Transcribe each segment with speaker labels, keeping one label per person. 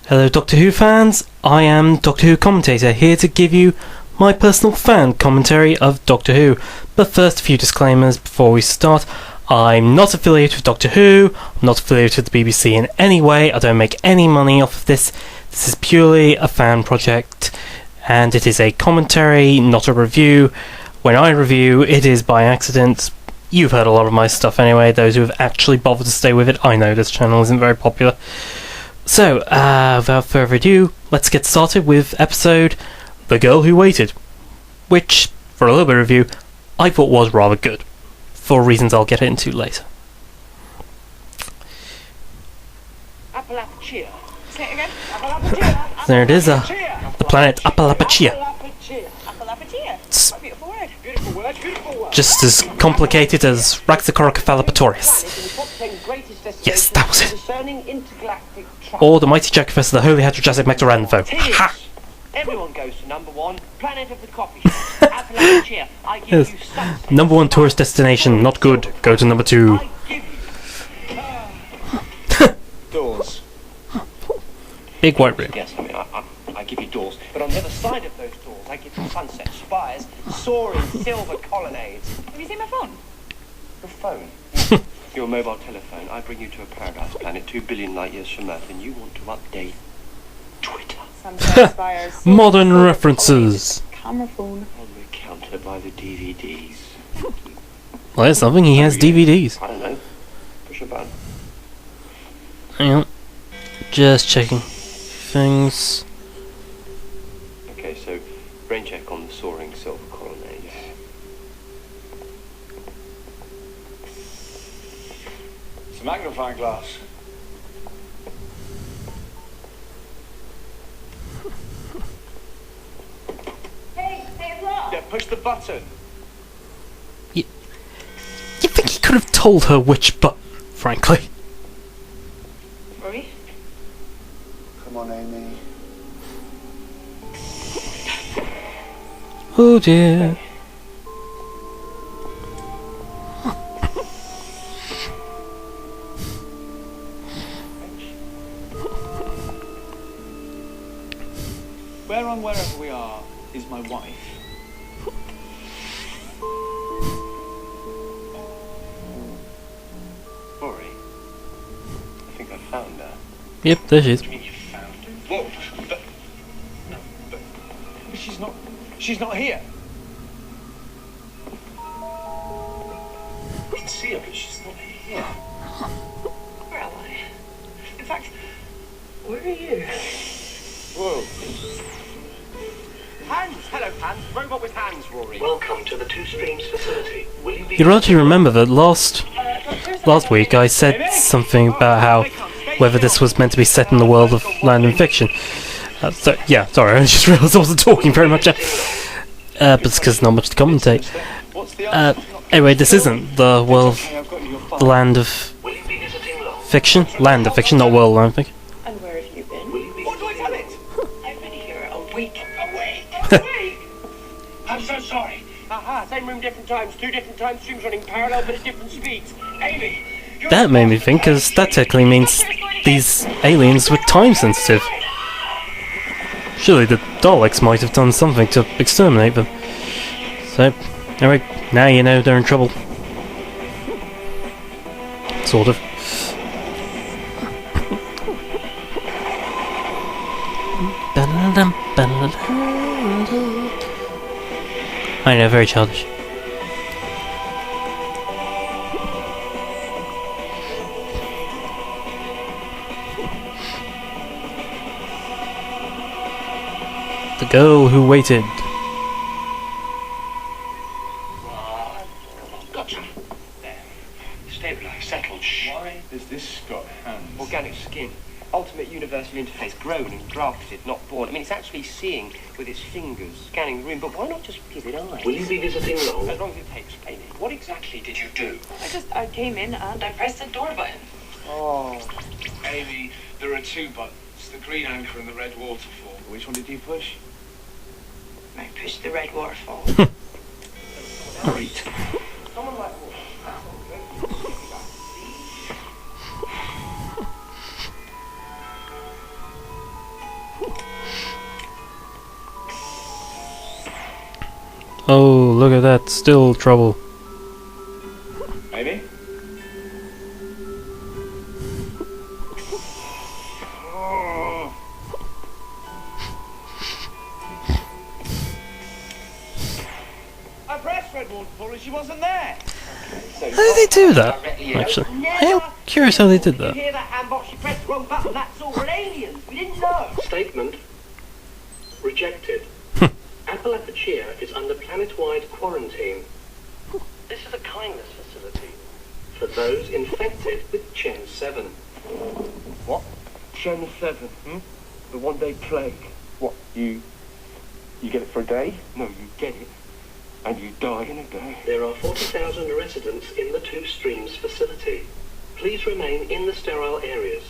Speaker 1: Hello Doctor Who fans, I am Doctor Who Commentator, here to give you my personal fan commentary of Doctor Who. But first, a few disclaimers before we start. I'm not affiliated with Doctor Who, I'm not affiliated with the BBC in any way, I don't make any money off of this. This is purely a fan project, and it is a commentary, not a review. When I review, it is by accident. You've heard a lot of my stuff anyway, those who have actually bothered to stay with it. I know this channel isn't very popular. So, without further ado, let's get started with episode The Girl Who Waited, which, for a little bit of review, I thought was rather good, for reasons I'll get into later.
Speaker 2: Appalachia. Say it again. Appalachia.
Speaker 1: There it is, the planet Appalachia. It's
Speaker 2: What a beautiful word. Beautiful word. Beautiful word.
Speaker 1: just as complicated as Raxacoricophalopatorius. Yes, that was it. Or the mighty Jackfest of the Holy Heterojasic Mectorantho. Ha!
Speaker 2: Everyone goes to number one, planet of the coffee shop. Appalachia. I give
Speaker 1: Yes.
Speaker 2: you something.
Speaker 1: Number one tourist destination, not good. Go to number two.
Speaker 2: I give you doors.
Speaker 1: Big white room.
Speaker 2: Yes, I give you doors, but on the other side of those doors, I give you sunset spires, soaring silver colonnades.
Speaker 3: Have you seen my phone?
Speaker 2: Your phone. Your mobile telephone. I bring you to a paradise planet 2 billion light years from Earth, and you want to update Twitter.
Speaker 3: Sunset Spires.
Speaker 1: Modern references.
Speaker 3: Camera phone.
Speaker 2: On the counter by the DVDs.
Speaker 1: Well, there's something, he has DVDs.
Speaker 2: I don't know. Push a button.
Speaker 1: Hang on. Just checking things.
Speaker 2: Okay, so brain check on the soaring silver colonnades.
Speaker 4: It's a magnifying glass.
Speaker 3: Hey, it's locked.
Speaker 4: Yeah, push the button.
Speaker 1: You think he could have told her which button, frankly?
Speaker 3: Rory?
Speaker 4: Come on, Amy.
Speaker 1: Oh dear.
Speaker 4: Where on wherever we are is my wife.
Speaker 2: Rory, I think I found her.
Speaker 1: Yep, there she is.
Speaker 4: You mean you found her? Whoa, but... No, but she's not here. We can see her, but she's not here.
Speaker 3: Where am I? In fact, where are you?
Speaker 2: Whoa. Hands! Hello, hands. Robot with hands, Rory.
Speaker 5: Welcome to the Two Streams facility. Will you be
Speaker 1: You'll actually remember that last week I said something about how whether this was meant to be set in the world of Land and Fiction. Yeah, sorry, I just realised I wasn't talking very much. But it's because not much to commentate.
Speaker 4: What's the
Speaker 1: Anyway, this isn't the world,
Speaker 4: I've got your
Speaker 1: the land of
Speaker 5: Will you be visiting Long?
Speaker 1: fiction. Land of fiction, not world of land of fiction.
Speaker 3: And where have you been?
Speaker 5: Will you be
Speaker 4: What do I tell it?
Speaker 3: I've been here a week.
Speaker 5: I'm so sorry.
Speaker 2: Aha, same room, different times, two different time streams running parallel but at different speeds. Amy! you're
Speaker 1: That made me think, because that technically means these aliens were time sensitive. Surely the Daleks might have done something to exterminate them. So, alright, now you know they're in trouble. Sort of. I know, very childish. The Girl Who Waited.
Speaker 2: Gotcha. There. Stabilise, settled. Shh.
Speaker 4: Why has this got hands?
Speaker 2: Organic skin. Ultimate universal interface. Grown and grafted, not born. I mean, it's actually seeing with its fingers, scanning the room, but why not just give it eyes?
Speaker 5: Will you be visiting Long?
Speaker 2: As long as it takes, Amy. What exactly did you do?
Speaker 3: I came in and I pressed the door button.
Speaker 2: Oh.
Speaker 4: Amy, there are two buttons. The green anchor and the red waterfall. Which one did you push?
Speaker 3: I pushed the red waterfall.
Speaker 5: Great.
Speaker 2: Someone like
Speaker 1: look at that. Still trouble.
Speaker 4: Amy?
Speaker 2: I pressed Redwall for her and she wasn't there.
Speaker 1: How did they do that? Actually, I am curious how they did
Speaker 2: You
Speaker 1: that.
Speaker 2: hear that handbox? She pressed the wrong button. That's all. We're aliens. We didn't know.
Speaker 5: Statement rejected. Appalachia is under planet-wide quarantine. This is a kindness facility for those infected with Chen 7.
Speaker 2: What? Gen 7, The one-day plague.
Speaker 4: What? You get it for a day?
Speaker 2: No, you get it. And you die in a day.
Speaker 5: There are 40,000 residents in the Two Streams facility. Please remain in the sterile areas.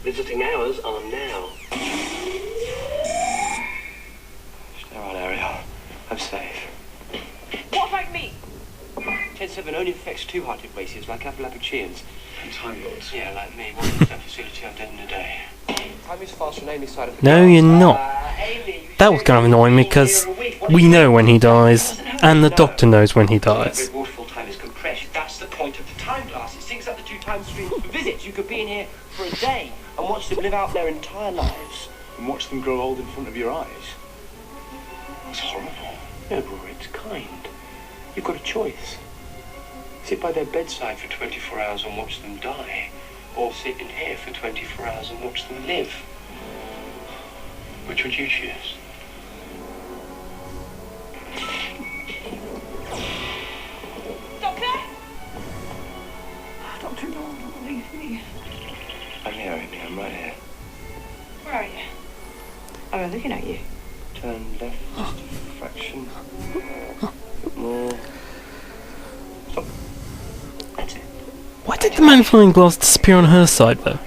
Speaker 5: Visiting hours are now.
Speaker 2: Sterile area. I'm safe.
Speaker 3: What about me?
Speaker 2: Gen 7 only affects two-hearted races like Appalachians.
Speaker 4: And Time Lords.
Speaker 2: Yeah, like me. Walking into that facility, I'm dead in a day. Time is fast on Amy's side of the
Speaker 1: No,
Speaker 2: glass.
Speaker 1: you're not. That was kind of annoying me because we know when he dies, and the Doctor knows when he dies.
Speaker 2: Every waterfall time is compressed. That's the point of the time glass. It syncs up the two time streams for visits. You could be in here for a day and watch them live out their entire lives.
Speaker 4: And watch them grow old in front of your eyes. That's horrible.
Speaker 2: No, Rory, it's kind. You've got a choice. Sit by their bedside for 24 hours and watch them die, or sit in here for 24 hours and watch them live. Which would you choose?
Speaker 3: Doctor? Doctor, no, don't leave me.
Speaker 2: I'm here, Amy. I'm right here.
Speaker 3: Where are you? Oh, I'm looking at you.
Speaker 2: Turn left just a fraction. More. Stop. That's it.
Speaker 1: Why did the magnifying glass disappear on her side, though?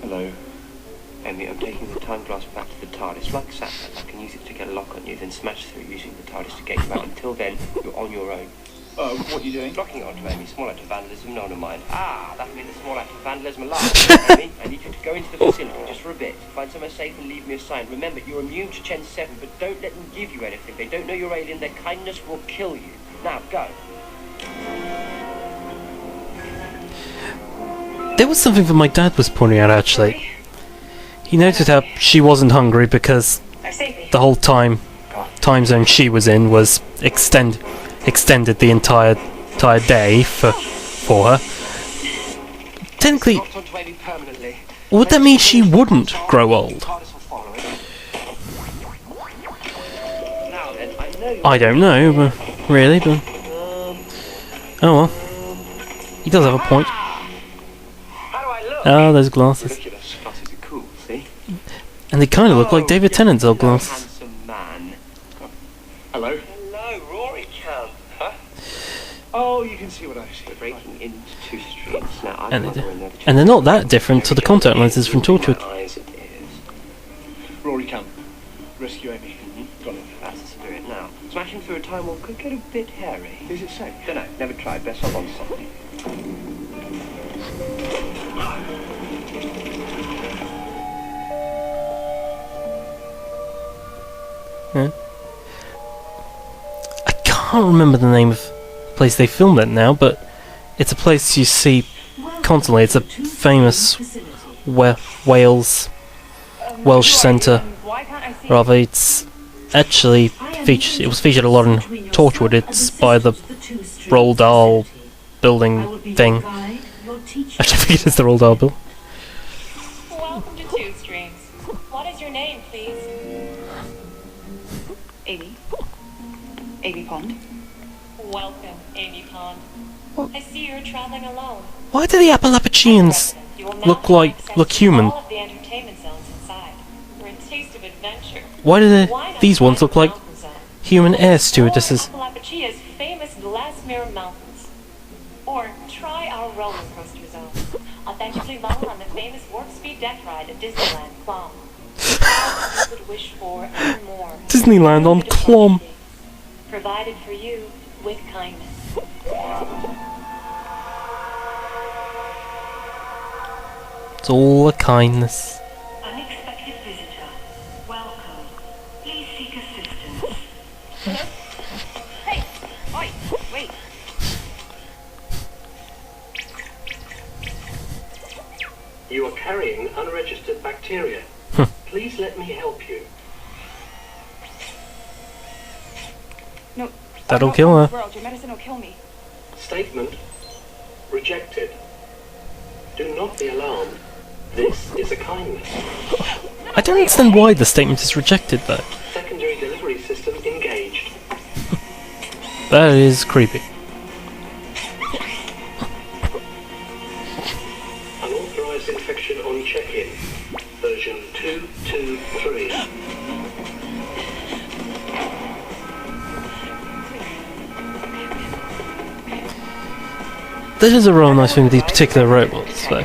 Speaker 2: Hello. Amy, I'm taking the time glass back to the TARDIS. Like Sat-Nav, I can use it to get a lock on you, then smash through using the TARDIS to get you out. Until then, you're on your own.
Speaker 4: What are you doing?
Speaker 2: Locking onto Amy, small act of vandalism, no one will mind. Ah, that'll be the small act of vandalism alive. Amy, I need you to go into the facility just for a bit. Find somewhere safe and leave me a sign. Remember, you're immune to Gen 7, but don't let them give you anything. They don't know you're alien. Their kindness will kill you. Now, go.
Speaker 1: There was something that my dad was pointing out, actually. He noted how she wasn't hungry because
Speaker 3: I've saved me.
Speaker 1: the whole time zone she was in was extended the entire day for her. Technically,
Speaker 2: Locked onto Amy permanently.
Speaker 1: would that mean she wouldn't grow old?
Speaker 2: TARDIS will follow it. Now then, I know you're
Speaker 1: I don't know, but really, but oh well. He does have a point.
Speaker 2: How do I look?
Speaker 1: Ah, those glasses,
Speaker 2: Ridiculous. Glasses are cool, see?
Speaker 1: and they kind of look like David Tennant's old
Speaker 2: Hello,
Speaker 1: glasses.
Speaker 2: handsome man.
Speaker 4: Hello?
Speaker 2: Hello, Rory Camp. Huh?
Speaker 4: Oh, you can see what I see.
Speaker 2: We're breaking into Two Streams. Now, I
Speaker 1: And
Speaker 2: can't
Speaker 1: they
Speaker 2: go
Speaker 1: do.
Speaker 2: in there.
Speaker 1: And they're not that different to the contact lenses from Torchwood.
Speaker 2: My eyes and ears.
Speaker 4: Rory Camp. Rescue Amy. Got it.
Speaker 2: That's the spirit. Now, smashing through a time warp could get a bit hairy.
Speaker 4: Is it safe?
Speaker 2: Don't know. Never tried. Best hold on something.
Speaker 1: I can't remember the name of the place they filmed it now, but it's a place you see constantly. It's a famous Welsh centre.
Speaker 3: Why can't I see?
Speaker 1: Rather, it's actually it was featured a lot in Torchwood. It's by the Roald Dahl building thing. Actually, I think it is the Roald Dahl building.
Speaker 6: Welcome to Two Streams. What is your name, please?
Speaker 3: Amy. Amy Pond.
Speaker 6: Welcome, Amy Pond. I see you're traveling alone.
Speaker 1: Why do the Appalachians
Speaker 6: You will now
Speaker 1: look
Speaker 6: have
Speaker 1: like
Speaker 6: access
Speaker 1: look
Speaker 6: to
Speaker 1: human?
Speaker 6: all of the entertainment zones inside. For a taste of adventure.
Speaker 1: Why do
Speaker 6: Why not
Speaker 1: these ones
Speaker 6: try
Speaker 1: look like
Speaker 6: the mountain zone?
Speaker 1: human air
Speaker 6: Explore
Speaker 1: stewardesses?
Speaker 6: Appalachia's famous glass mirror mountains. Or try our roller coaster zone. Authentically lower on the famous warp speed deck ride at Disneyland Clom. All you could wish for and more.
Speaker 1: Disneyland on Clom.
Speaker 6: Provided for you with kindness.
Speaker 1: It's all a kindness.
Speaker 7: Unexpected visitor. Welcome. Please seek assistance.
Speaker 5: You are carrying unregistered bacteria. Please let me help you.
Speaker 6: No.
Speaker 1: That'll
Speaker 6: I'm not
Speaker 1: kill
Speaker 6: from
Speaker 1: her.
Speaker 6: this world. Your medicine will kill me.
Speaker 5: Statement rejected. Do not be alarmed. This is a kindness.
Speaker 1: I don't understand why the statement is rejected, though.
Speaker 5: Secondary delivery system engaged.
Speaker 1: That is creepy.
Speaker 5: Unauthorized infection on check-in. Version 223.
Speaker 1: This is a real nice thing with these particular robots, though.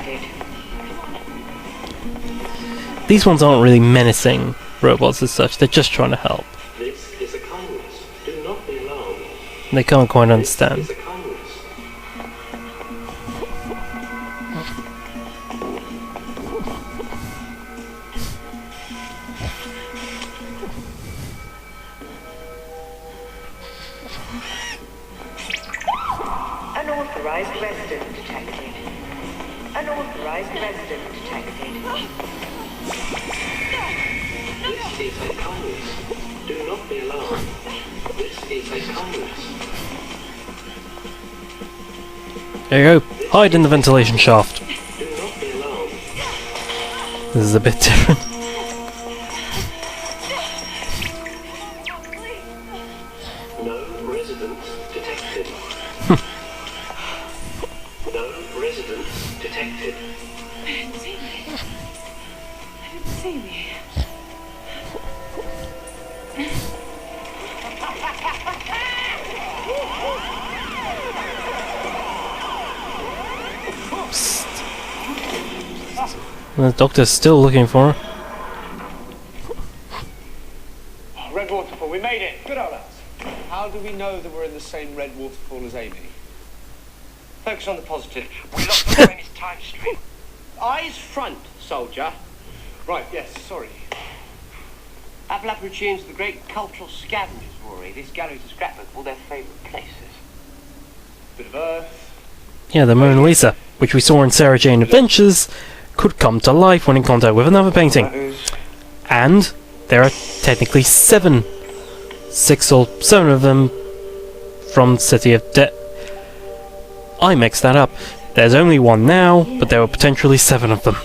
Speaker 1: These ones aren't really menacing robots as such, they're just trying to help.
Speaker 5: This is a kindness. Do not be alarmed.
Speaker 1: They can't quite
Speaker 5: This
Speaker 1: understand.
Speaker 5: is a kindness.
Speaker 3: Unauthorized resident detected. Unauthorized resident detected.
Speaker 5: This is a kindness. Do not be alarmed. This is a kindness.
Speaker 1: There you go. Hide in the ventilation shaft.
Speaker 5: Do not be alarmed.
Speaker 1: This is a bit different.
Speaker 5: No residents detected. No residents detected.
Speaker 6: See me.
Speaker 1: The doctor's still looking for her.
Speaker 4: Red waterfall, we made it. Good old us. How do we know that we're in the same red waterfall as Amy?
Speaker 2: Focus on the positive. We lost the famous time stream. Eyes front, soldier.
Speaker 4: Right, yes, sorry.
Speaker 2: Appalachians are the great cultural scavengers, Rory. This gallery's a scrapbook of all their favourite places.
Speaker 4: Bit of Earth.
Speaker 1: Yeah, the Mona Lisa, which we saw in Sarah Jane Adventures, could come to life when in contact with another painting. And there are technically 7. 6 or 7 of them from City of Death. I mixed that up. There's only 1 now, but there were potentially 7 of them.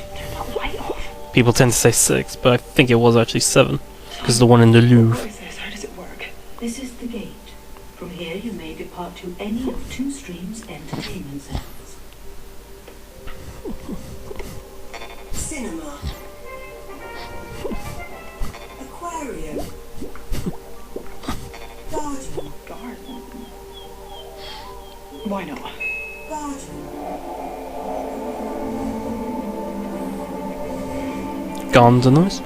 Speaker 1: People tend to say 6, but I think it was actually 7. Because the one in the Louvre.
Speaker 3: What is this? How does it work? This is the gate. From here you may depart to any of Two Streams entertainment centers. Cinema. Aquarium. Garden.
Speaker 6: Garden. Why not?
Speaker 3: Garden.
Speaker 1: Garden noise.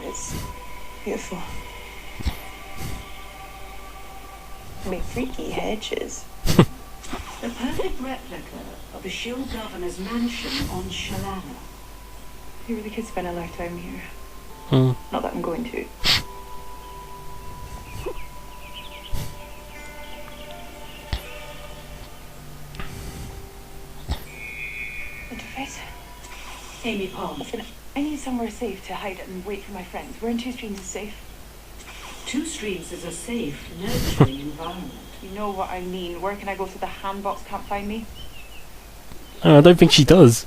Speaker 6: It's beautiful. Big freaky hedges.
Speaker 3: The perfect replica of the Shield Governor's mansion on Shalana.
Speaker 6: You really could spend a lifetime here. Not that I'm going to. Interface.
Speaker 3: Amy Palm.
Speaker 6: Listen, I need somewhere safe to hide and wait for my friends. Where in Two Streams is safe?
Speaker 3: Two Streams is a safe, nurturing environment.
Speaker 6: You know what I mean. Where can I go so the handbox can't find me?
Speaker 1: I don't think she does.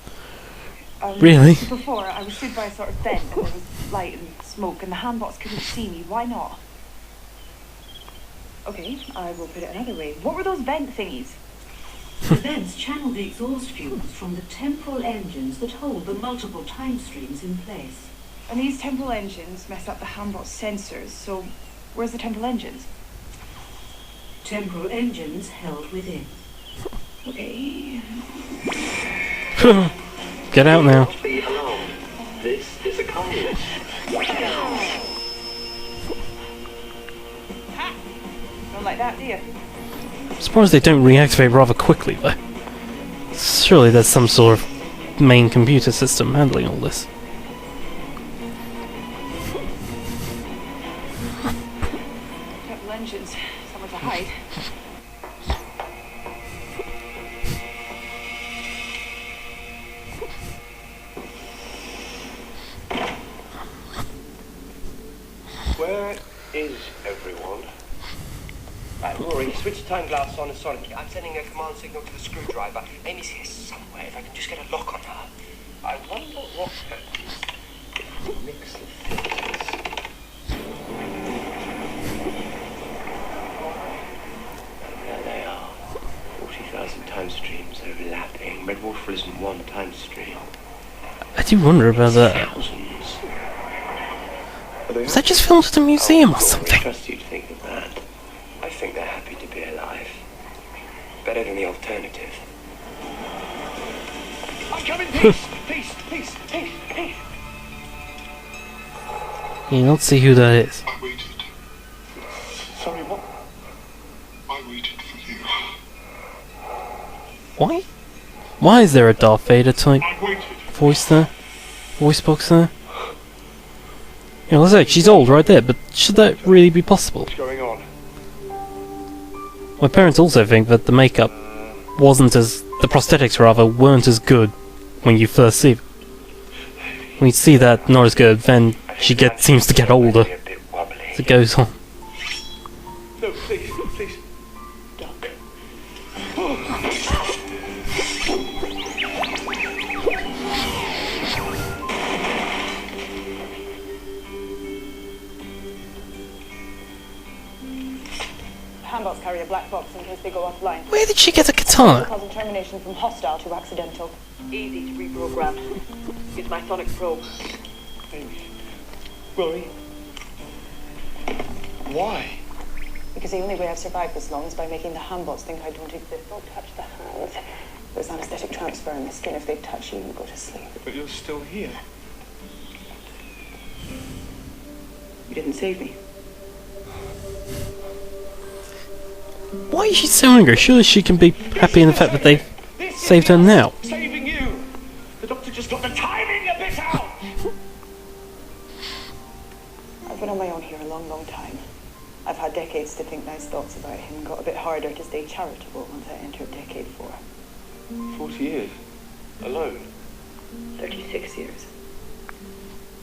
Speaker 1: Really?
Speaker 6: Before, I was stood by a sort of vent and there was light and smoke and the handbox couldn't see me. Why not? Okay, I will put it another way. What were those vent thingies?
Speaker 3: The vents channel the exhaust fumes from the temporal engines that hold the multiple time streams in place.
Speaker 6: And these temporal engines mess up the handbox sensors, so where's the temporal engines?
Speaker 3: Temporal engines held within.
Speaker 6: Okay.
Speaker 1: Get out now.
Speaker 5: Do not be alarmed. This is a kindness.
Speaker 6: Don't like that, do you?
Speaker 1: I'm surprised they don't reactivate rather quickly, though. Surely there's some sort of main computer system handling all this.
Speaker 7: Temple engines. Somewhere to hide.
Speaker 4: Where is everyone?
Speaker 2: Right, Rory, switch the time glass on and Sonic. I'm sending a command signal to the screwdriver. Amy's here somewhere. If I can just get a lock on her.
Speaker 4: I wonder what happens if we mix the filters.
Speaker 2: There they are. 40,000 time streams overlapping. Red Waterfall isn't one time stream.
Speaker 1: I do wonder about that.
Speaker 2: Thousands.
Speaker 1: Was that just filmed at a museum or
Speaker 2: I
Speaker 1: something?
Speaker 2: trust you to think of that. I think they're happy to be alive. Better than the alternative.
Speaker 4: I come in peace! Peace! Peace! Peace! Peace!
Speaker 1: Yeah, let's see who that is.
Speaker 8: I waited.
Speaker 4: Sorry, what?
Speaker 8: I waited for you.
Speaker 1: Why? Why is there a Darth Vader type
Speaker 8: I waited.
Speaker 1: voice there? Voice box there? You know, let's say she's old right there, but should that really be possible?
Speaker 4: What's going on?
Speaker 1: My parents also think that the makeup wasn't as... the prosthetics rather, weren't as good when you first see them. When you see that not as good, then she seems to get older
Speaker 2: A bit wobbly.
Speaker 1: as it goes on.
Speaker 4: No, please, please. Duck.
Speaker 7: Handbots carry a black box in case they go offline.
Speaker 1: Where did she get a katana?
Speaker 7: Causing termination from hostile to accidental. Easy to reprogram. Use my sonic probe.
Speaker 4: Rory? Why?
Speaker 7: Because the only way I've survived this long is by making the handbots think I don't exist. Don't touch the hands. There's anesthetic transfer in the skin. If they touch you, you go to sleep.
Speaker 4: But you're still here.
Speaker 7: You didn't save me.
Speaker 1: Why is she so angry? Surely she can be happy in the fact that they've saved her now.
Speaker 4: Saving you! The doctor just got the timing a bit out!
Speaker 7: I've been on my own here a long, long time. I've had decades to think nice thoughts about him. Got a bit harder to stay charitable once I entered decade 4.
Speaker 4: 40 years. Alone.
Speaker 7: 36 years.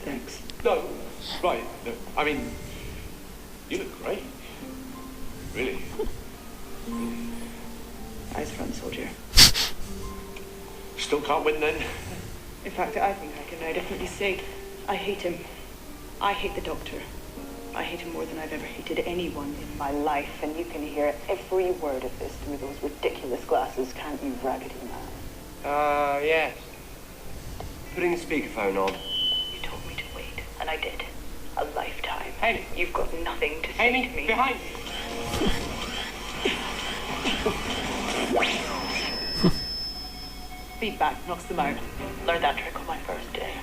Speaker 7: Thanks.
Speaker 4: No, right. No, I mean, you look great. Really.
Speaker 7: Eyes front, soldier.
Speaker 4: Still can't win then?
Speaker 7: In fact, I think I can now definitely say I hate him. I hate the doctor. I hate him more than I've ever hated anyone in my life, and you can hear every word of this through those ridiculous glasses, can't you, raggedy man?
Speaker 2: Yes. Putting the speakerphone on.
Speaker 7: You told me to wait, and I did. A lifetime.
Speaker 2: Amy.
Speaker 7: You've got nothing to say
Speaker 2: Amy,
Speaker 7: to me.
Speaker 2: behind you.
Speaker 7: Feedback knocks them out. Learned that trick on my first day.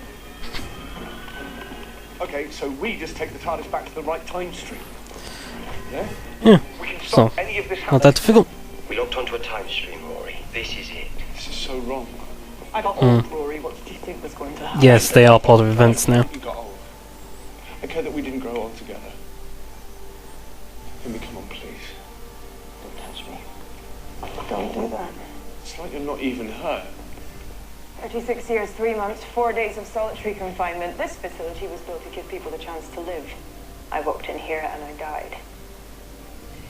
Speaker 4: Okay, so we just take the TARDIS back to the right time stream. Yeah?
Speaker 1: Yeah,
Speaker 4: We can
Speaker 1: so,
Speaker 4: stop any of this
Speaker 1: not
Speaker 4: happening.
Speaker 1: that difficult.
Speaker 2: We locked onto a time stream, Rory. This is it.
Speaker 4: This is so wrong.
Speaker 7: I got old, Rory. What did you think was going to happen?
Speaker 1: Yes, they are part of events now.
Speaker 4: You got old. I care that we didn't grow old together. Amy, come on, please. Don't touch me.
Speaker 7: Don't do that.
Speaker 4: It's like you're not even hurt.
Speaker 7: 36 years, 3 months, 4 days of solitary confinement. This facility was built to give people the chance to live. I walked in here and I died.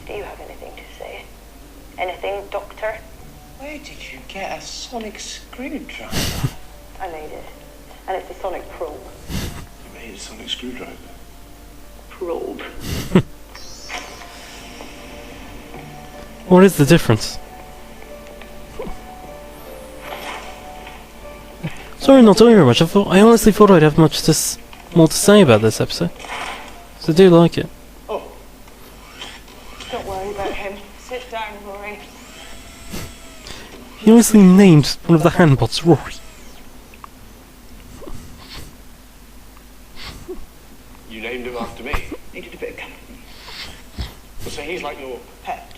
Speaker 7: Do you have anything to say? Anything, Doctor?
Speaker 2: Where did you get a sonic screwdriver?
Speaker 7: I made it. And it's a sonic probe.
Speaker 4: You made a sonic screwdriver.
Speaker 7: Probe.
Speaker 1: What is the difference? Sorry not talking very much. I honestly thought I'd have more to say about this episode. So I do like it.
Speaker 4: Oh,
Speaker 7: Don't worry about him. Sit down, Rory.
Speaker 1: He honestly named one of the handbots Rory.
Speaker 4: you named him after me.
Speaker 7: Needed a bit of company.
Speaker 4: So he's like your
Speaker 7: Pet.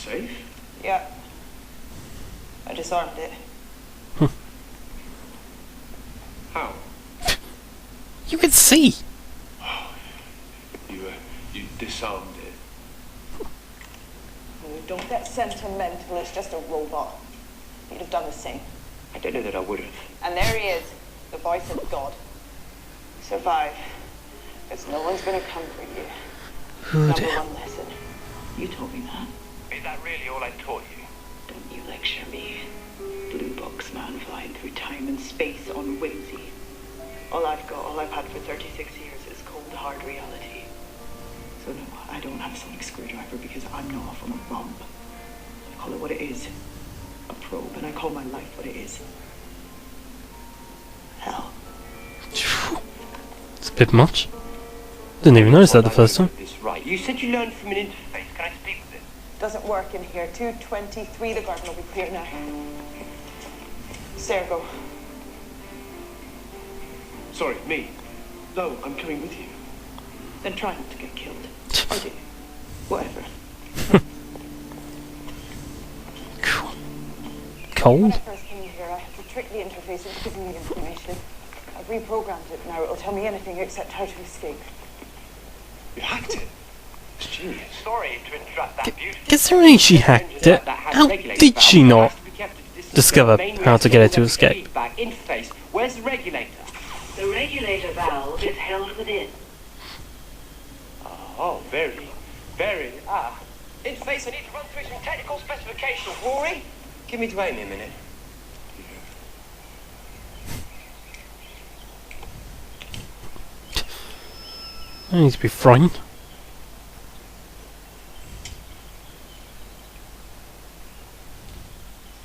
Speaker 4: safe?
Speaker 7: Yeah. I disarmed it.
Speaker 4: How?
Speaker 1: You can see.
Speaker 4: You disarmed it.
Speaker 7: Oh, don't get sentimental. It's just a robot. You'd have done the same.
Speaker 2: I don't know that I would have.
Speaker 7: And there he is, the voice of God. Survive. Because no one's going to come for you. Number one lesson. You taught me that.
Speaker 2: Is that really all I taught you?
Speaker 7: Don't you lecture me. Blue box man flying through time and space on whimsy. All I've had for 36 years is cold, hard reality. So no, I don't have a sonic screwdriver because I'm not off on a bomb. I call it what it is. A probe, and I call my life what it is. Hell.
Speaker 1: It's a bit much. Didn't even notice that the first time.
Speaker 2: This right. You said you learned from an interface. Can I speak with it?
Speaker 7: Doesn't work in here. 223, the garden will be clear now. Sergo.
Speaker 4: Sorry, me. No, I'm coming with you.
Speaker 7: Then try not to get killed. Or do. Whatever.
Speaker 1: Cold?
Speaker 7: When I first came here, I had to trick the interface into giving me information. I've reprogrammed it now. It'll tell me anything except how to escape.
Speaker 4: You hacked it. It's genius.
Speaker 2: Sorry to interrupt that beautiful.
Speaker 1: Considering she hacked it, how did she not discover how to get it to escape?
Speaker 2: Interface. Where's the regulator?
Speaker 3: The regulator valve is held within.
Speaker 2: Oh, very. Interface, I need to run through some technical specifications. Rory, give me to Amy a minute.
Speaker 1: I need to be frightened.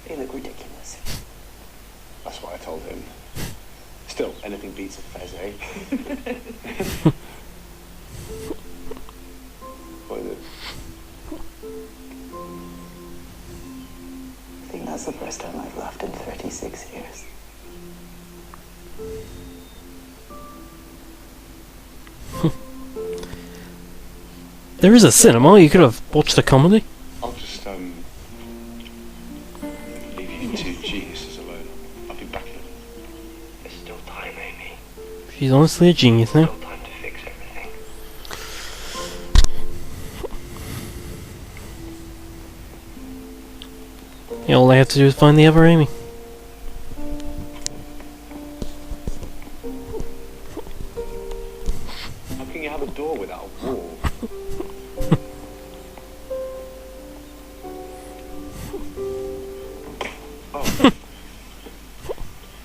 Speaker 7: They look ridiculous.
Speaker 4: That's what I told him. Still, anything beats a fez, eh? What is it?
Speaker 7: I think that's the first time I've laughed in 36 years.
Speaker 1: There is a cinema, you could have watched a comedy.
Speaker 4: I'll just, leave you two geniuses alone. I'll be back in a minute.
Speaker 2: There's still time, Amy.
Speaker 1: She's honestly a genius now.
Speaker 2: Still time to fix everything.
Speaker 1: Yeah, all they have to do is find the other Amy.
Speaker 4: How can you have a door without a wall? Oh.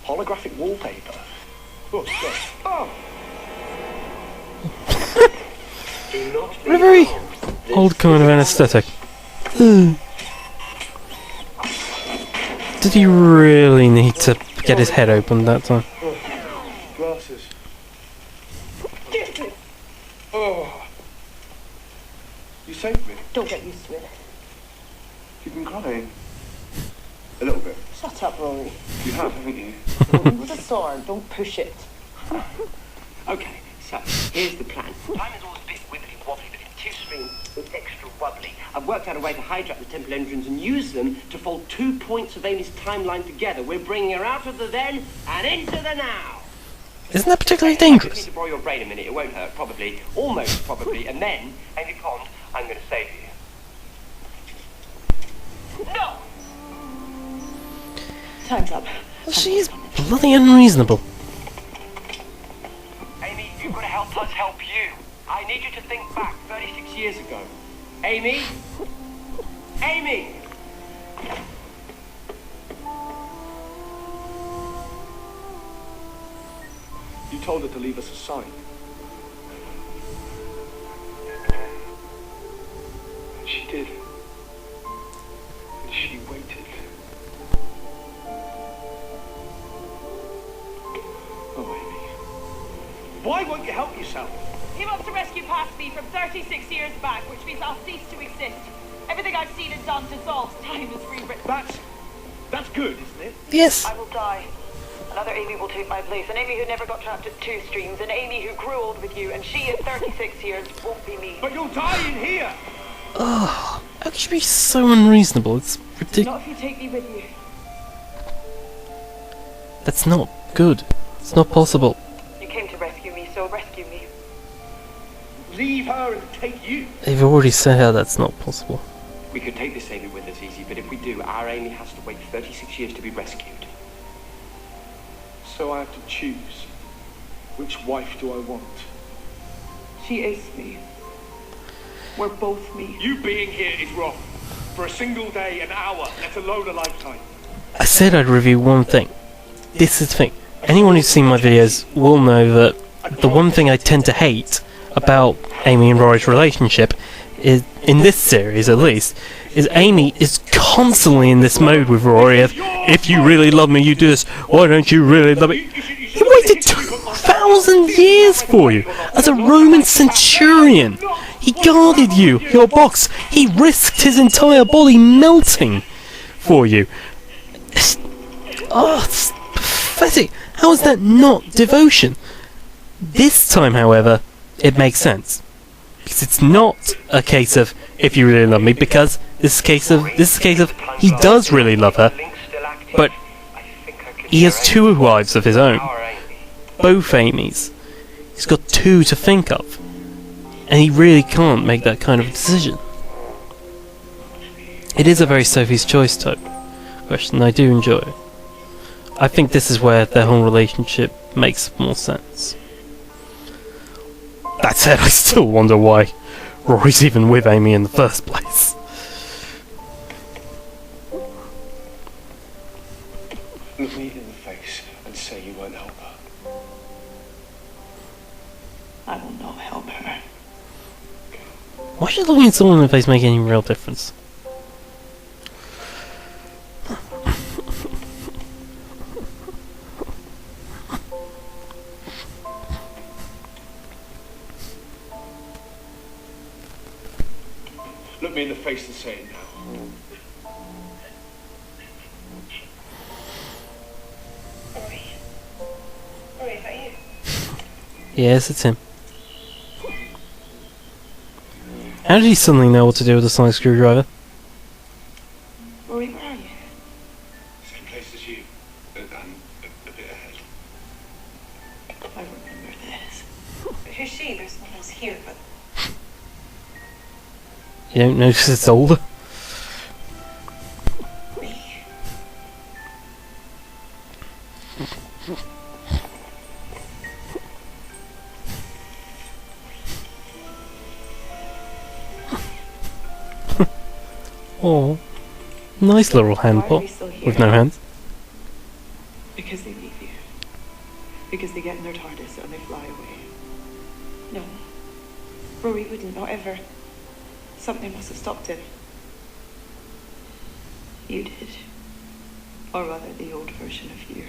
Speaker 4: Holographic wallpaper. Oh, God. Oh.
Speaker 2: Do not be
Speaker 1: What a very
Speaker 2: alarmed.
Speaker 1: old kind of anesthetic. Did he really need to get his head opened that time?
Speaker 4: Glasses. Oh. You saved me.
Speaker 7: Don't get used to it.
Speaker 4: You've been crying. A little bit.
Speaker 7: Shut up, Rory.
Speaker 4: You have, haven't you?
Speaker 7: With a sword, don't push it.
Speaker 2: Okay, so here's the plan. Time is always a bit wibbly wobbly, but in two streams it's extra wobbly. I've worked out a way to hijack the temple engines and use them to fold 2 points of Amy's timeline together. We're bringing her out of the then and into the now.
Speaker 1: Isn't that particularly
Speaker 2: I just
Speaker 1: dangerous?
Speaker 2: need to borrow your brain a minute. It won't hurt, probably, almost probably, and then, Amy Pond, I'm going to save you. No!
Speaker 7: Time's up.
Speaker 1: She's bloody unreasonable.
Speaker 2: Amy, you've got to help us help you. I need you to think back 36 years ago. Amy? Amy!
Speaker 4: You told her to leave us a sign. And she did. And she waited. Oh, Amy. Why won't you help yourself?
Speaker 6: He wants to rescue past me from 36 years back, which means I'll cease to exist. Everything I've seen and done dissolves. Time is rewritten.
Speaker 4: That's good, isn't it?
Speaker 1: Yes.
Speaker 7: I will die. Another Amy will take my place. An Amy who never got trapped at 2 streams. An Amy who grew old with you. And she in 36 years won't be me.
Speaker 4: But you'll die in here!
Speaker 1: Ugh, how could you be so unreasonable? It's ridiculous.
Speaker 7: Not if you take me with you.
Speaker 1: That's not good. It's not possible.
Speaker 7: You came to rescue me, so rescue me.
Speaker 4: Leave her and take you.
Speaker 1: They've already said how that's not possible.
Speaker 2: We could take this Amy with us easy, but if we do, our Amy has to wait 36 years to be rescued.
Speaker 4: So I have to choose. Which wife do I want?
Speaker 7: She is me. We're both me.
Speaker 4: You being here is wrong. For a single day, an hour, let alone a lifetime.
Speaker 1: I said I'd review one thing. This is the thing. Anyone who's seen my videos will know that the one thing I tend to hate about Amy and Rory's relationship is, in this series at least, is Amy is constantly in this mode with Rory of, if you really love me, you do this. Why don't you really love me? He waited 2,000 years for you as a Roman centurion. He guarded you, your box. He risked his entire body melting for you. It's pathetic. How is that not devotion? This time, however, it makes sense. Because it's not a case of if you really love me, because this is a case of he does really love her, but he has two wives of his own. Both Amy's. He's got two to think of. And he really can't make that kind of decision. It is a very Sophie's Choice type question. I do enjoy it. I think this is where their whole relationship makes more sense. That said, I still wonder why Rory's even with Amy in the first place.
Speaker 4: Look me in the face and say you won't help her.
Speaker 7: I will not help her.
Speaker 1: Why should looking at someone in the face make any real difference?
Speaker 4: Look me in the face and say it now.
Speaker 6: Rory? Rory, is that you?
Speaker 1: Yes, it's him. How did he suddenly know what to do with a sonic screwdriver?
Speaker 7: Rory, where are you?
Speaker 8: Same place as you. And a bit ahead.
Speaker 7: I remember this.
Speaker 6: Who's she? There's no one else here, but
Speaker 1: You don't notice it's older?
Speaker 6: me.
Speaker 1: Oh, nice little hand
Speaker 7: Why are
Speaker 1: pot
Speaker 7: we still here?
Speaker 1: with no hands.
Speaker 7: Because they leave you. Because they get in their TARDIS and they fly away. No. Rory wouldn't, not ever. Something must have stopped him. You did. Or rather, the old version of you.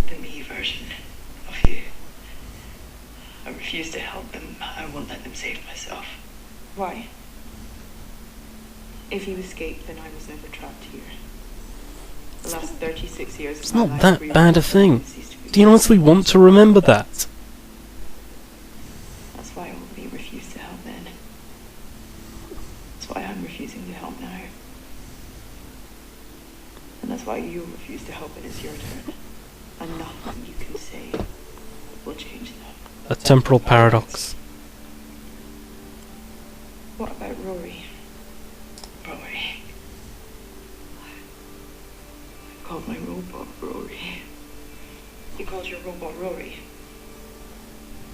Speaker 7: The me version of you. I refuse to help them. I won't let them save myself. Why? If you escaped, then I was never trapped here. The last 36 years
Speaker 1: It's
Speaker 7: of my
Speaker 1: not
Speaker 7: life
Speaker 1: that
Speaker 7: were
Speaker 1: bad a
Speaker 7: your
Speaker 1: thing.
Speaker 7: ceased to be
Speaker 1: Do you honestly want to remember that?
Speaker 7: That's why we refused to help then. That's why I'm refusing to help now. And that's why you refuse to help when it's your turn. And nothing you can say will change that.
Speaker 1: A temporal paradox.
Speaker 7: What about Rory? Rory. I called my robot Rory. You called your robot Rory?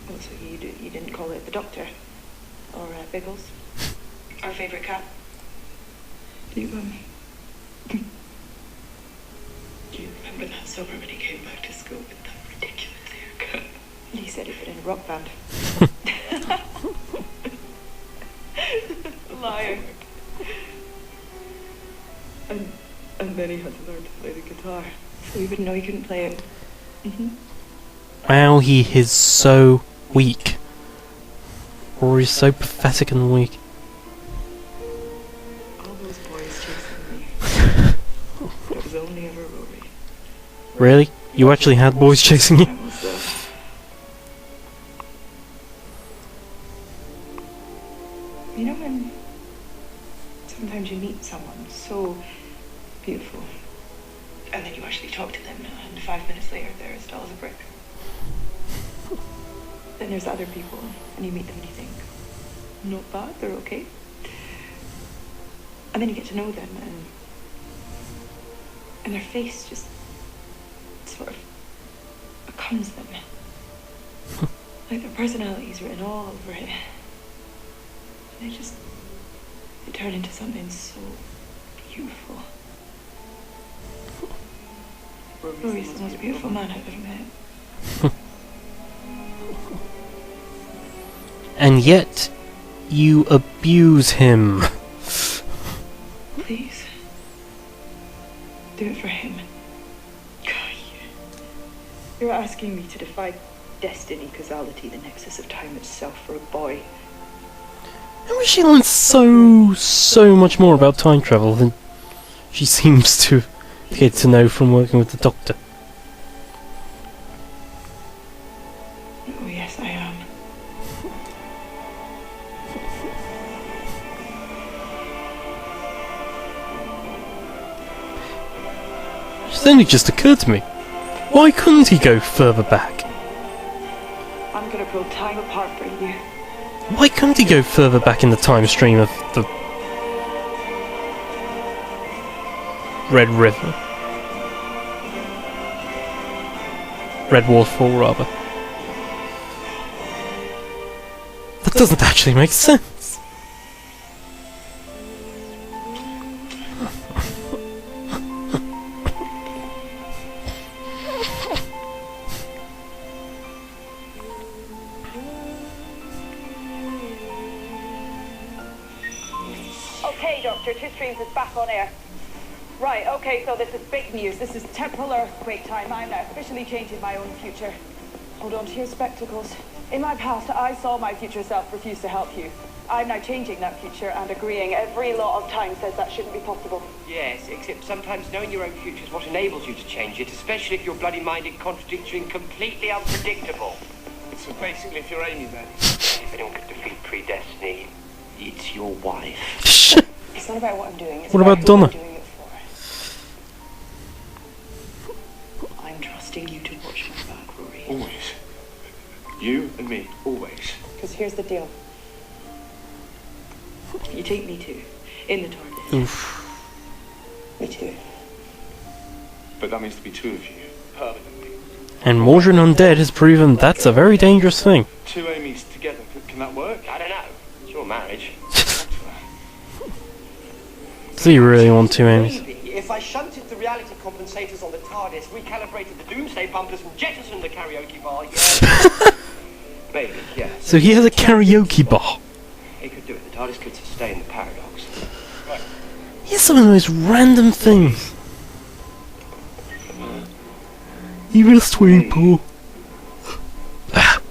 Speaker 7: Oh, so you didn't call it the Doctor? Or Biggles? Our favourite cat? Do you remember that summer when he came back to school with that ridiculous haircut? He said he'd been in a rock band. Liar. And then he had to learn to play the guitar. So we wouldn't know he couldn't play it.
Speaker 1: Wow, he is so weak. Rory's so pathetic and weak.
Speaker 7: All those boys chasing me. It was only ever Rory.
Speaker 1: Really? You actually had boys chasing you?
Speaker 7: I was, you know when sometimes you meet someone so beautiful, and then you actually talk to them, and 5 minutes later they're as dull as a brick. Then there's other people, and you meet them and you think, not bad, they're okay. And then you get to know them, and their face just sort of becomes them. Like their personality's written all over it. And they turn into something so beautiful. Rory's the most beautiful man I've ever met.
Speaker 1: And yet, you abuse him.
Speaker 7: Please. Do it for him. God, you're asking me to defy destiny, causality, the nexus of time itself for a boy.
Speaker 1: I wish she learned so much more about time travel than she seems to get to know from working with the Doctor.
Speaker 7: Oh, yes, I am.
Speaker 1: It's only just occurred to me. Why couldn't he go further back?
Speaker 7: I'm gonna pull time apart for you.
Speaker 1: Why couldn't he go further back in the time stream of the Red River? Red Waterfall, rather. That doesn't actually make sense.
Speaker 7: Okay, Doctor, Two Streams is back on air. Right, okay, so this is big news. This is temporal earthquake time. I'm now officially changing my own future. Hold on to your spectacles. In my past, I saw my future self refuse to help you. I'm now changing that future and agreeing every law of time says that shouldn't be possible.
Speaker 2: Yes, except sometimes knowing your own future is what enables you to change it, especially if you're bloody-minded, contradictory, and completely unpredictable.
Speaker 4: So basically, if you're Amy, then.
Speaker 2: If anyone could defeat predestiny, it's your wife.
Speaker 7: It's not about what I'm doing. It's
Speaker 1: What about
Speaker 7: who
Speaker 1: Donna?
Speaker 7: I'm doing it for. I'm trusting you to watch my back, Rory.
Speaker 4: Always. You and me, always.
Speaker 7: Because here's the deal. You take me too. In the TARDIS.
Speaker 1: Oof.
Speaker 7: Me too.
Speaker 4: But that means to be two of you, permanently.
Speaker 1: And Mordrin Undead has proven that's a very dangerous thing.
Speaker 4: Two Amy's together, can that work?
Speaker 2: I don't know. It's your marriage.
Speaker 1: Do you really want to, Amy?
Speaker 2: Maybe if I shunted the reality compensators on the TARDIS, recalibrated the doomsday pumpers, and jettisoned the karaoke bar, yeah. Maybe, yeah.
Speaker 1: So he has a karaoke bar.
Speaker 2: He could do it. The TARDIS could sustain the paradox.
Speaker 4: Right.
Speaker 1: He has some of the most random things. Even a swimming pool.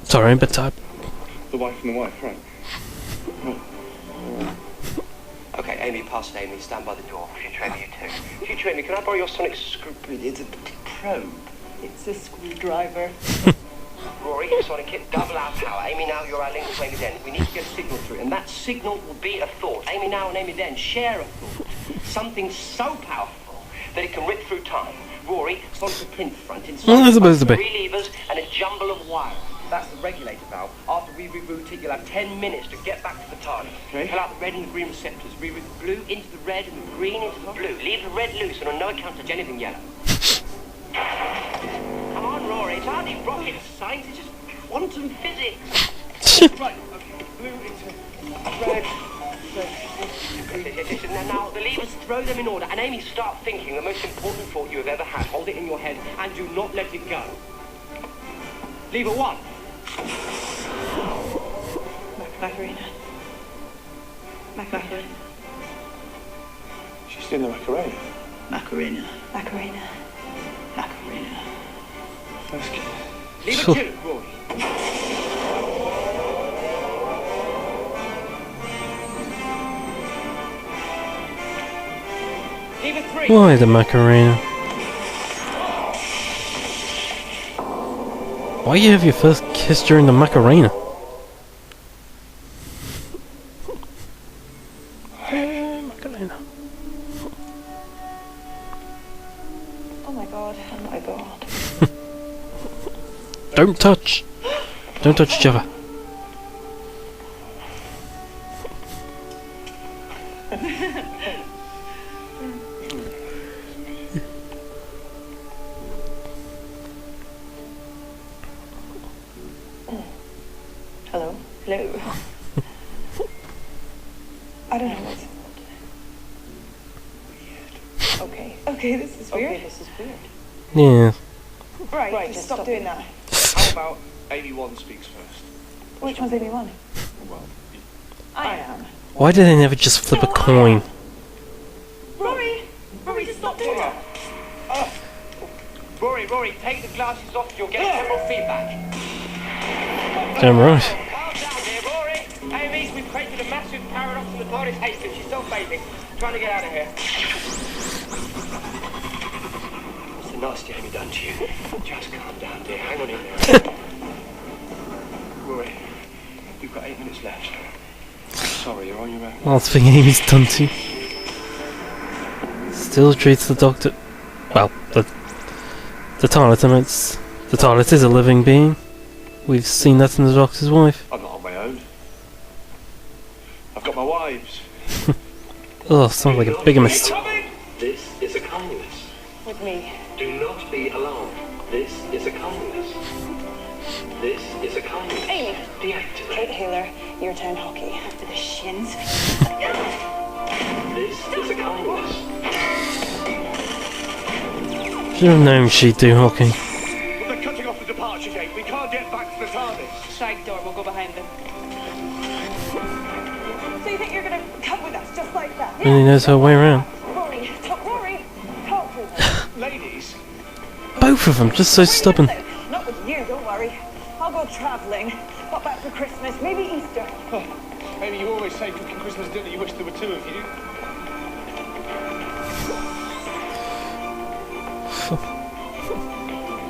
Speaker 1: Sorry, bedtime.
Speaker 4: The wife and the wife, right?
Speaker 2: Okay, Amy, past Amy, stand by the door. Future Amy, you too. Future Amy, can I borrow your sonic screw? It's a probe.
Speaker 7: It's a screwdriver.
Speaker 2: Rory, sonic kit, double our power. Amy now, you're our link to Amy then. We need to get a signal through, and that signal will be a thought. Amy now and Amy then share a thought. Something so powerful that it can rip through time. Rory, sonic a plinth front inside.
Speaker 1: Well, that's supposed to be.
Speaker 2: 3 levers and a jumble of wires. That's the regulator valve. After we reroute it, you'll have 10 minutes to get back to the TARDIS.
Speaker 4: Okay.
Speaker 2: Pull out the red and the green receptors. Reroute the blue into the red and the green into the blue. Leave the red loose and on no account touch anything yellow. Come on, Rory. It's hardly rocket science. It's just quantum physics.
Speaker 4: Right, okay. Blue into red.
Speaker 2: Now, the levers, throw them in order. And Amy, start thinking the most important thought you have ever had. Hold it in your head and do not let it go. Lever 1.
Speaker 7: Macarena. Macarena.
Speaker 4: She's doing the Macarena.
Speaker 7: Macarena. Macarena. Macarena.
Speaker 4: First kiss.
Speaker 2: Lever 2, Rory. Lever 3.
Speaker 1: Why the Macarena? Why you have your first kiss during the Macarena? Macarena.
Speaker 7: god, oh my god.
Speaker 1: Don't touch! Don't touch each other.
Speaker 7: Hello? Hello? I don't know what's... Okay. Okay, this is weird. Okay, this is weird.
Speaker 1: Yeah.
Speaker 7: Right, just stop doing that.
Speaker 4: How about Amy 1 speaks first?
Speaker 7: Which one's Amy 1?
Speaker 4: Well,
Speaker 7: I am.
Speaker 1: Why did they never just flip a coin?
Speaker 7: Rory! Rory, just stop doing that.
Speaker 2: Rory, take the glasses off. You'll get several feedback.
Speaker 1: Damn right.
Speaker 2: Calm down there, Rory. Amy's, we've created a massive paradox in the TARDIS Hastings. She's still fading. Trying to get out of here. What's the nasty Amy done to you? Just calm down, dear. Hang on in there. Rory, you've got 8 minutes left. Sorry, you're on your own.
Speaker 1: Last thing Amy's done to you. Still treats the Doctor... Well, the TARDIS, and the TARDIS is a living being. We've seen that in the Doctor's wife.
Speaker 4: I'm not on my own. I've got my wives.
Speaker 1: Oh, sounds like a bigamist.
Speaker 5: This is a kindness.
Speaker 7: With me.
Speaker 5: Do not be alarmed. This is a kindness. This is a kindness.
Speaker 7: Amy.
Speaker 5: Deactivate.
Speaker 7: Kate Haler, your turn hockey. After the shins.
Speaker 5: This is a kindness.
Speaker 1: Should have known she'd do hockey.
Speaker 4: Well, they're cutting off the departure gate. We can't get back to the TARDIS.
Speaker 7: Side door, we'll go behind them. So you think you're gonna come with us just like that?
Speaker 1: Really knows her way around.
Speaker 7: Rory, talk to them.
Speaker 4: Ladies,
Speaker 1: Both of them, just so stubborn.
Speaker 7: Not with you, don't worry. I'll go travelling. Pop back for Christmas, maybe Easter.
Speaker 4: maybe you always say cooking Christmas dinner you wish there were 2 of you.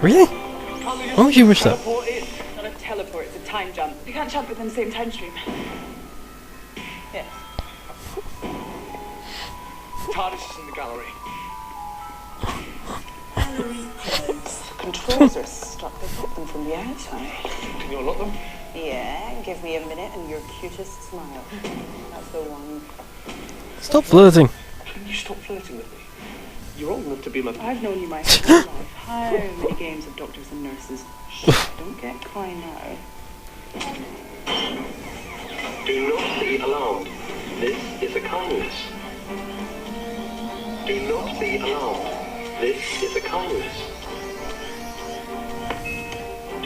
Speaker 1: Really? Why would you wish that?
Speaker 4: Teleport in.
Speaker 7: Not a teleport, it's a time jump. You can't jump within the same time stream. Yes.
Speaker 4: TARDIS is in the gallery.
Speaker 7: Controls are stuck. They put them from the outside.
Speaker 4: Can you unlock them?
Speaker 7: Yeah, give me a minute and your cutest smile. That's the one.
Speaker 1: Stop flirting.
Speaker 4: Can you stop flirting with me? You're old enough to be my...
Speaker 7: I've known you my whole life. How many games of doctors and nurses? Shh, don't get cry now.
Speaker 5: Do not be alarmed. This is a kindness. Do not be alarmed. This is a kindness.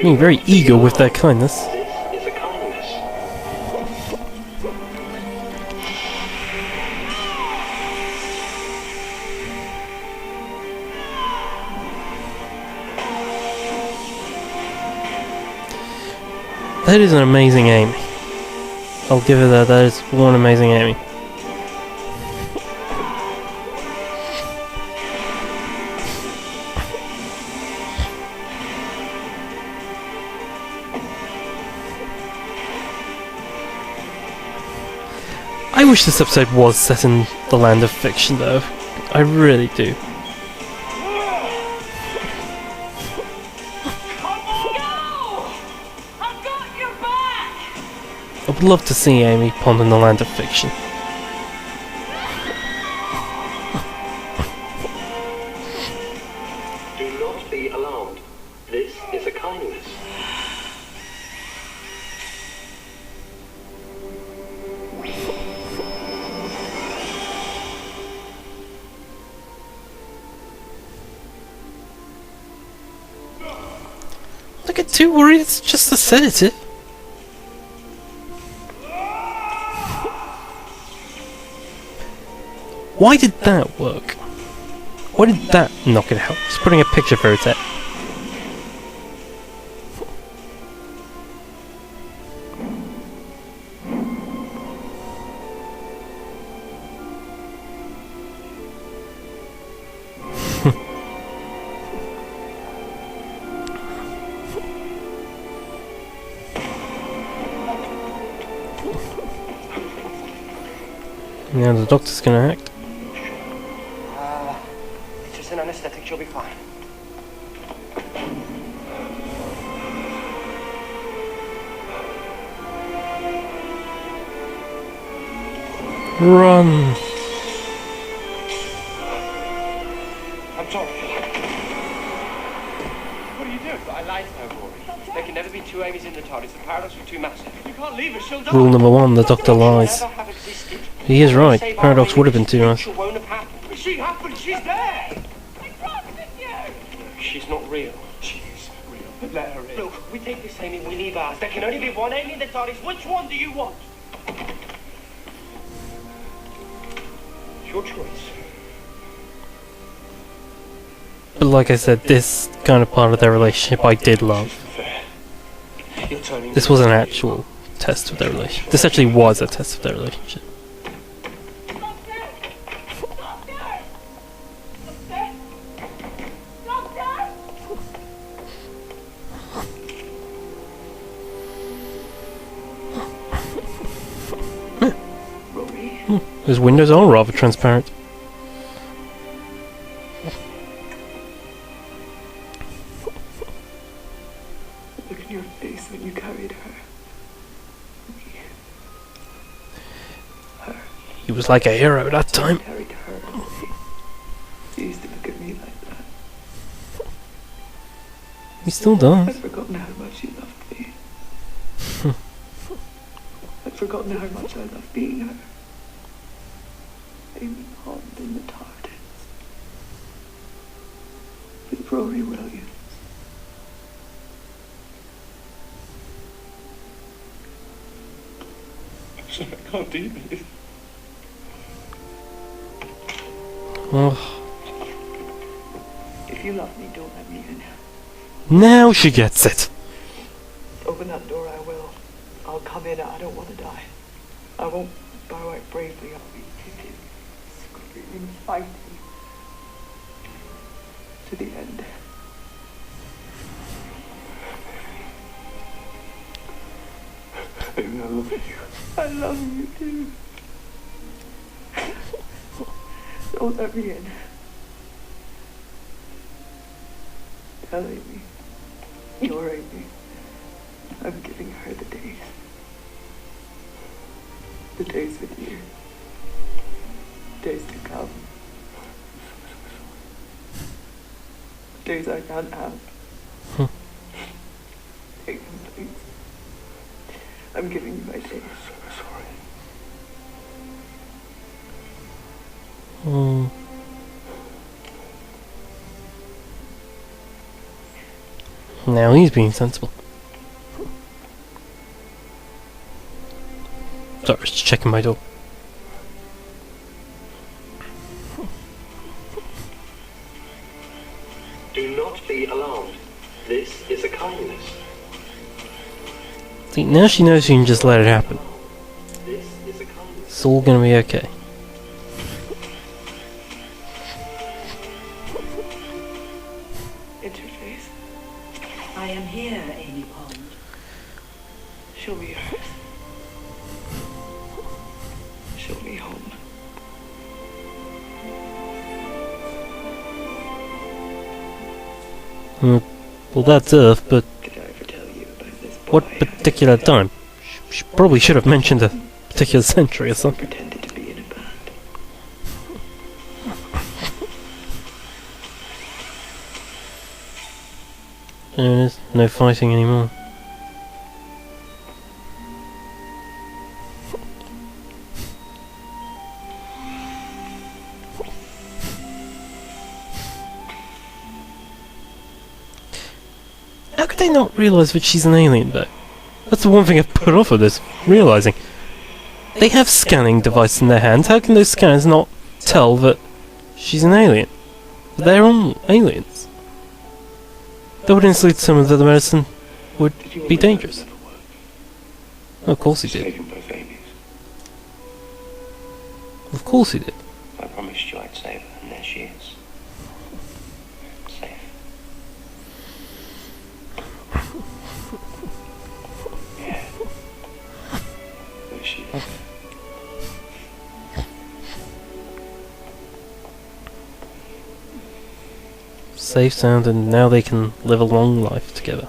Speaker 1: Being very eager with their kindness.
Speaker 5: This is a kindness.
Speaker 1: That is an amazing Amy. I'll give her that. That is one amazing Amy. I wish this episode was set in the land of fiction, though. I really do. I would love to see Amy Pond in the land of fiction.
Speaker 5: Do not be alarmed. This is a kindness.
Speaker 1: Don't get too worried, it's just a sedative. Why did that work? Why did that knock it out? Just putting a picture for it. Now the doctor's gonna act.
Speaker 2: It's just an anesthetic, she'll be fine.
Speaker 1: Run!
Speaker 2: I'm sorry. What are you doing? I lied to her, Rory. There can never be two Amy's in the TARDIS. The paradox is too massive. You can't leave her, she'll die.
Speaker 1: Rule number 1, the Doctor lies.
Speaker 2: Never have existed.
Speaker 1: He is right. Paradox would have been too nice.
Speaker 2: She won't have happened. She happened. She's there. She's not real. She is real. Let her in. Look, we take this Amy, we leave ours. There can only be one Amy in the TARDIS. Which one do you want? It's your choice.
Speaker 1: But like I said, this kind of part of their relationship I did love.
Speaker 2: You're turning.
Speaker 1: This was an actual test of their relationship. This actually was a test of their relationship. Those windows are rather transparent.
Speaker 7: Look at your face when you carried her.
Speaker 1: He was like a hero that time.
Speaker 7: Carried her. You used to look at me like that.
Speaker 1: He still does.
Speaker 7: I'd forgotten how much you loved me. I'd forgotten how much I loved being her. Amy Pond in the TARDIS. With Rory Williams.
Speaker 4: I'm sorry, I can't do this.
Speaker 1: Oh,
Speaker 7: If you love me, don't let me in.
Speaker 1: now she gets it.
Speaker 7: Open that door, I will. I'll come in. I don't want to die. I won't bow out bravely. I'll be kicking, screaming, fighting. To the end.
Speaker 4: Amy, I love you.
Speaker 7: I love you too. Don't let me in. Tell Amy. You're Amy. I'm giving her the days. The days with you. Days to come. Days I can't have. Take them, please. I'm giving you my days.
Speaker 4: Sorry.
Speaker 1: Oh. Now he's being sensible. Sorry, just checking my door.
Speaker 5: Do not be alarmed. This is a kindness.
Speaker 1: See, now she knows she can just let it happen.
Speaker 5: This is a kindness.
Speaker 1: It's all gonna be okay.
Speaker 7: Interface.
Speaker 3: I am here, Amy Pond.
Speaker 7: Show me yours. Show me home.
Speaker 1: Well, that's Earth, but
Speaker 7: Did I ever tell you about this boy?
Speaker 1: what particular time? She probably should have mentioned a particular century or something.
Speaker 7: Pretended to be in a band.
Speaker 1: There's no fighting anymore. How could they not realise that she's an alien, though? That's the one thing I've put off of this, realising. They have scanning devices in their hands, how can those scanners not tell that she's an alien? They're all aliens. That would include some of the medicine would be dangerous. Of course he did.
Speaker 4: Saving both Amy's.
Speaker 1: Of course he did.
Speaker 2: I promised you I'd save her, and there she is. Safe.
Speaker 4: Yeah. There she is.
Speaker 1: Safe, sound, and now they can live a long life together.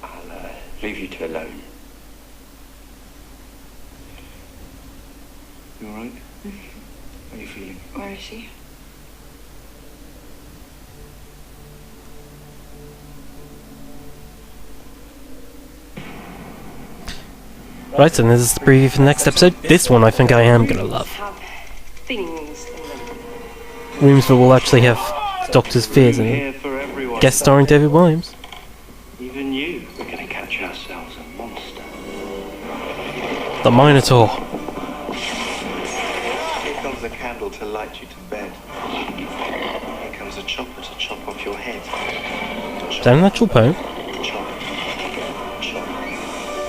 Speaker 2: I'll leave you two alone.
Speaker 8: You alright? How are you feeling?
Speaker 7: Where is she?
Speaker 1: Right, and this is the preview for the next episode. This one I think I am gonna love.
Speaker 2: Have things in them.
Speaker 1: Rooms that will actually have the Doctor's fears in them.
Speaker 8: Here for everyone.
Speaker 1: Guest starring David Williams.
Speaker 8: Even you. We're gonna catch ourselves a monster.
Speaker 1: The Minotaur.
Speaker 8: Here comes a candle to light you to bed. Here comes a chopper to chop off your head.
Speaker 1: Is that an actual poem?
Speaker 8: Chop. Chop.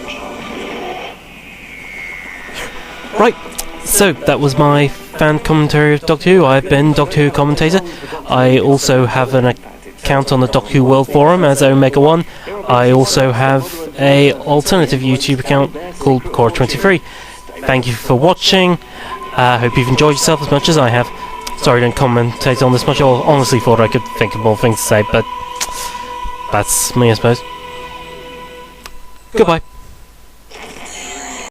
Speaker 8: Chop.
Speaker 1: Right, so that was my fan commentary of Doctor Who. I've been Doctor Who commentator. I also have an account on the Doctor Who World Forum as Omega1. I also have a alternative YouTube account called Cora23. Thank you for watching. Hope you've enjoyed yourself as much as I have. Sorry I didn't commentate on this much. I honestly thought I could think of more things to say, but that's me, I suppose. Goodbye.